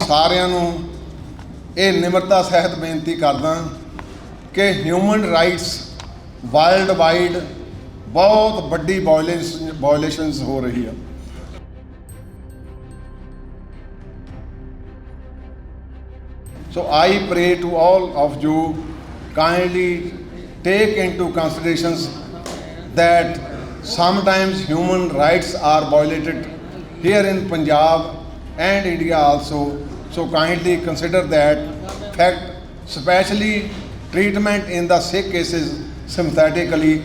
ਸਾਰਿਆਂ ਨੂੰ ਇਹ ਨਿਮਰਤਾ ਸਹਿਤ ਬੇਨਤੀ ਕਰਦਾ ਕਿ ਹਿਊਮਨ ਰਾਈਟਸ ਵਰਲਡ ਵਾਈਡ बहुत बड़ी वायलेशंस हो रही है। So I pray to all of you kindly take into considerations that sometimes human rights are violated here in Punjab and India also. So kindly consider that fact, especially treatment in the sick cases sympathetically.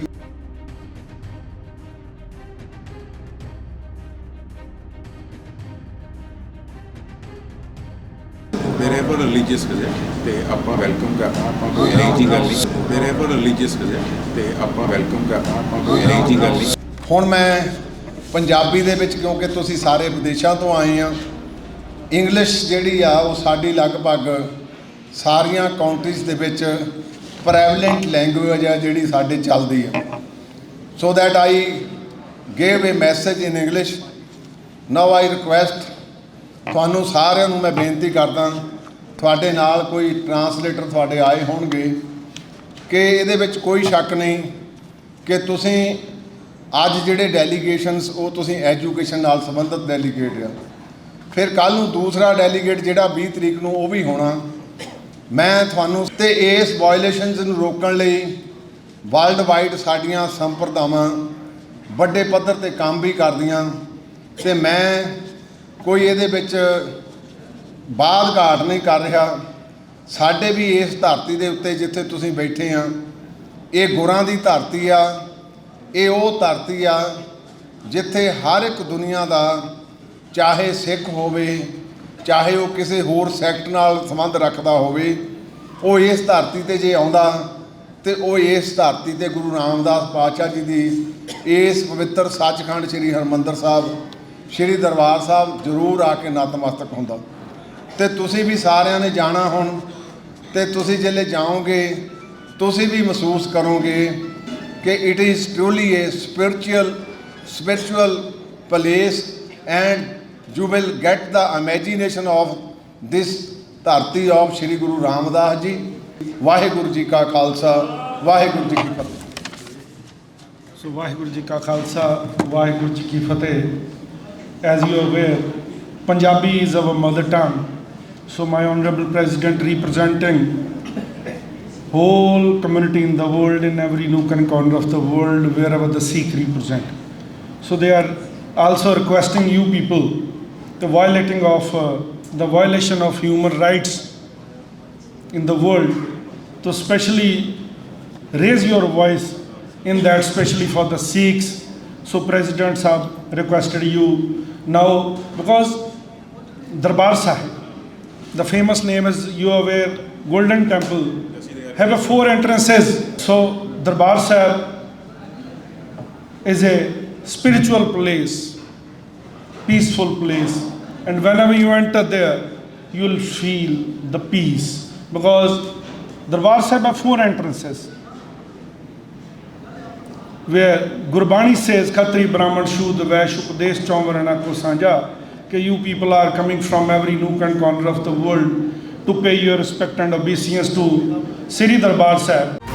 ਮੇਰੇ ਕੋਲ religious visit ਤੇ ਆਪਾਂ welcome ਕਰਨਾ, ਆਪਾਂ ਕੋਈ ਇਹੋ ਜਿਹੀ ਗੱਲ ਨਹੀਂ। ਮੇਰੇ ਕੋਲ ਰਿਲੀਜੀਅਸ ਵਿਜ਼ਿਟ ਤੇ ਆਪਾਂ ਵੈਲਕਮ ਕਰਨਾ, ਆਪਾਂ ਕੋਈ ਇਹੋ ਜਿਹੀ ਗੱਲ ਨਹੀਂ। ਹੁਣ ਮੈਂ ਪੰਜਾਬੀ ਦੇ ਵਿੱਚ, ਕਿਉਂਕਿ ਤੁਸੀਂ ਸਾਰੇ ਵਿਦੇਸ਼ਾਂ ਤੋਂ ਆਏ ਆ, ਇੰਗਲਿਸ਼ ਜਿਹੜੀ ਆ ਉਹ ਸਾਡੀ ਲਗਭਗ ਸਾਰੀਆਂ ਕੰਟਰੀਜ਼ ਦੇ ਵਿੱਚ ਪ੍ਰੈਵਲੈਂਟ ਲੈਂਗੁਏਜ ਆ ਜਿਹੜੀ ਸਾਡੇ ਚੱਲਦੀ ਆ। So that I gave A message in English. Now I request ਤੁਹਾਨੂੰ ਸਾਰਿਆਂ ਨੂੰ ਮੈਂ ਬੇਨਤੀ ਕਰਦਾ, ਤੁਹਾਡੇ ਨਾਲ ਕੋਈ ਟਰਾਂਸਲੇਟਰ ਤੁਹਾਡੇ ਆਏ ਹੋਣਗੇ, ਕਿ ਇਹਦੇ ਵਿੱਚ ਕੋਈ ਸ਼ੱਕ ਨਹੀਂ ਕਿ ਤੁਸੀਂ ਅੱਜ ਜਿਹੜੇ ਡੈਲੀਗੇਸ਼ਨਸ ਉਹ ਤੁਸੀਂ ਐਜੂਕੇਸ਼ਨ ਨਾਲ ਸੰਬੰਧਿਤ ਡੈਲੀਗੇਟ ਆ। ਫਿਰ ਕੱਲ੍ਹ ਨੂੰ ਦੂਸਰਾ ਡੈਲੀਗੇਟ ਜਿਹੜਾ 20 ਤਰੀਕ ਨੂੰ ਉਹ ਵੀ ਹੋਣਾ। ਮੈਂ ਤੁਹਾਨੂੰ ਤੇ ਇਸ ਵਾਇਲੇਸ਼ਨਸ ਨੂੰ ਰੋਕਣ ਲਈ ਵਰਲਡ ਵਾਈਡ ਸਾਡੀਆਂ ਸੰਪਰਦਾਵਾਂ ਵੱਡੇ ਪੱਧਰ 'ਤੇ ਕੰਮ ਵੀ ਕਰਦੀਆਂ, ਅਤੇ ਮੈਂ ਕੋਈ ਇਹਦੇ ਵਿੱਚ ਬਾਦ ਘਾਟ ਨਹੀਂ ਕਰ ਰਿਹਾ। ਸਾਡੇ ਵੀ ਇਸ ਧਰਤੀ ਦੇ ਉੱਤੇ ਜਿੱਥੇ ਤੁਸੀਂ ਬੈਠੇ ਆ, ਇਹ ਗੁਰਾਂ ਦੀ ਧਰਤੀ ਆ। ਇਹ ਉਹ ਧਰਤੀ ਆ ਜਿੱਥੇ ਹਰ ਇੱਕ ਦੁਨੀਆ ਦਾ, ਚਾਹੇ ਸਿੱਖ ਹੋਵੇ, ਚਾਹੇ ਉਹ ਕਿਸੇ ਹੋਰ ਸੈਕਟ ਨਾਲ ਸੰਬੰਧ ਰੱਖਦਾ ਹੋਵੇ, ਉਹ ਇਸ ਧਰਤੀ 'ਤੇ ਜੇ ਆਉਂਦਾ ਤੇ ਉਹ ਇਸ ਧਰਤੀ 'ਤੇ ਗੁਰੂ ਰਾਮਦਾਸ ਪਾਤਸ਼ਾਹ ਜੀ ਦੀ ਇਸ ਪਵਿੱਤਰ ਸੱਚਖੰਡ ਸ੍ਰੀ ਹਰਿਮੰਦਰ ਸਾਹਿਬ, ਸ਼੍ਰੀ ਦਰਬਾਰ ਸਾਹਿਬ ਜ਼ਰੂਰ ਆ ਕੇ ਨਤਮਸਤਕ ਹੁੰਦਾ। ਅਤੇ ਤੁਸੀਂ ਵੀ ਸਾਰਿਆਂ ਨੇ ਜਾਣਾ ਹੁਣ, ਅਤੇ ਤੁਸੀਂ ਜਿਹੜੇ ਜਾਓਗੇ ਤੁਸੀਂ ਵੀ ਮਹਿਸੂਸ ਕਰੋਗੇ ਕਿ it is truly A spiritual place and you will get the imagination of this ਧਰਤੀ of ਸ਼੍ਰੀ ਗੁਰੂ ਰਾਮਦਾਸ ਜੀ। ਵਾਹਿਗੁਰੂ ਜੀ ਕਾ ਖਾਲਸਾ, ਵਾਹਿਗੁਰੂ ਜੀ ਕੀ ਫਤਿਹ। ਸੋ ਵਾਹਿਗੁਰੂ ਜੀ ਕਾ ਖਾਲਸਾ, ਵਾਹਿਗੁਰੂ ਜੀ ਕੀ ਫਤਿਹ। As you are aware, Punjabi is our mother tongue. So my Honorable President, representing whole community in the world, in every nook and corner of the world, wherever the Sikh represent. So they are also requesting you people, the violation of human rights in the world, to specially raise your voice in that, especially for the Sikhs. So President Sahab requested you now, because Darbar Sahib, the famous name is, you are aware, Golden Temple, have 4 entrances. So Darbar Sahib is a spiritual place, peaceful place, and whenever you enter there, you will feel the peace, because Darbar Sahib have 4 entrances, where Gurbani says, Khatri, Brahman, Shud, Vaishya, Upadesh, Chauvarana ko Sanja, that you people are coming from every nook and corner of the world to pay your respect and obeisance to Sri Darbar Sahib.